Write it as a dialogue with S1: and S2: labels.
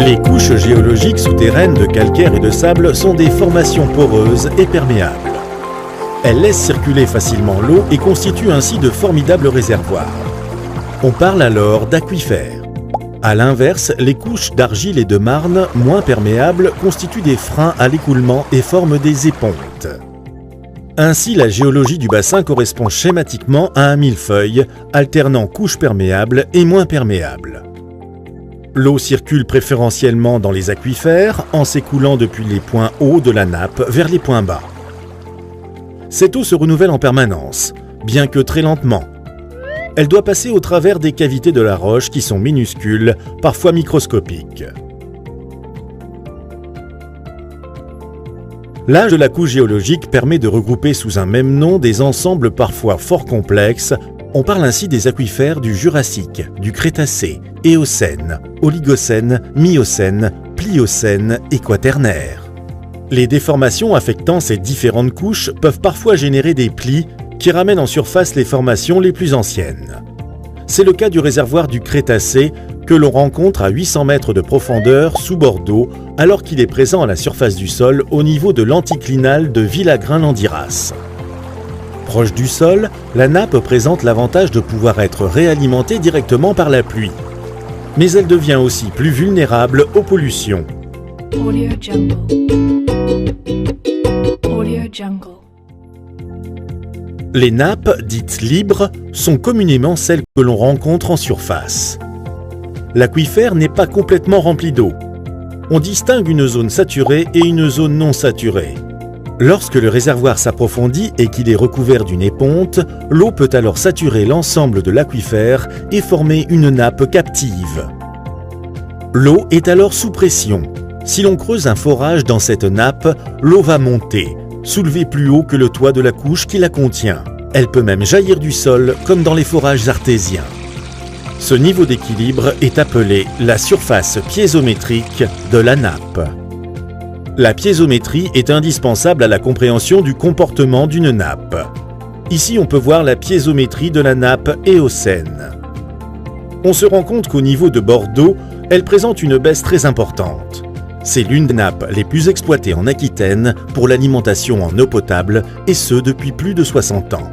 S1: Les couches géologiques souterraines de calcaire et de sable sont des formations poreuses et perméables. Elles laissent circuler facilement l'eau et constituent ainsi de formidables réservoirs. On parle alors d'aquifères. A l'inverse, les couches d'argile et de marne, moins perméables, constituent des freins à l'écoulement et forment des épontes. Ainsi, la géologie du bassin correspond schématiquement à un millefeuille, alternant couches perméables et moins perméables. L'eau circule préférentiellement dans les aquifères, en s'écoulant depuis les points hauts de la nappe vers les points bas. Cette eau se renouvelle en permanence, bien que très lentement. Elle doit passer au travers des cavités de la roche qui sont minuscules, parfois microscopiques. L'âge de la couche géologique permet de regrouper sous un même nom des ensembles parfois fort complexes. On parle ainsi des aquifères du Jurassique, du Crétacé, Éocène, Oligocène, Miocène, Pliocène et Quaternaire. Les déformations affectant ces différentes couches peuvent parfois générer des plis qui ramènent en surface les formations les plus anciennes. C'est le cas du réservoir du Crétacé que l'on rencontre à 800 mètres de profondeur sous bord d'eau alors qu'il est présent à la surface du sol au niveau de l'anticlinal de Villagrain-Landiras. Proche du sol, la nappe présente l'avantage de pouvoir être réalimentée directement par la pluie. Mais elle devient aussi plus vulnérable aux pollutions.
S2: Audio Jungle. Audio Jungle.
S1: Les nappes, dites libres, sont communément celles que l'on rencontre en surface. L'aquifère n'est pas complètement rempli d'eau. On distingue une zone saturée et une zone non saturée. Lorsque le réservoir s'approfondit et qu'il est recouvert d'une éponte, l'eau peut alors saturer l'ensemble de l'aquifère et former une nappe captive. L'eau est alors sous pression. Si l'on creuse un forage dans cette nappe, l'eau va monter, soulevée plus haut que le toit de la couche qui la contient. Elle peut même jaillir du sol comme dans les forages artésiens. Ce niveau d'équilibre est appelé la surface piézométrique de la nappe. La piézométrie est indispensable à la compréhension du comportement d'une nappe. Ici, on peut voir la piézométrie de la nappe éocène. On se rend compte qu'au niveau de bord d'eau, elle présente une baisse très importante. C'est l'une des nappes les plus exploitées en Aquitaine pour l'alimentation en eau potable, et ce depuis plus de 60 ans.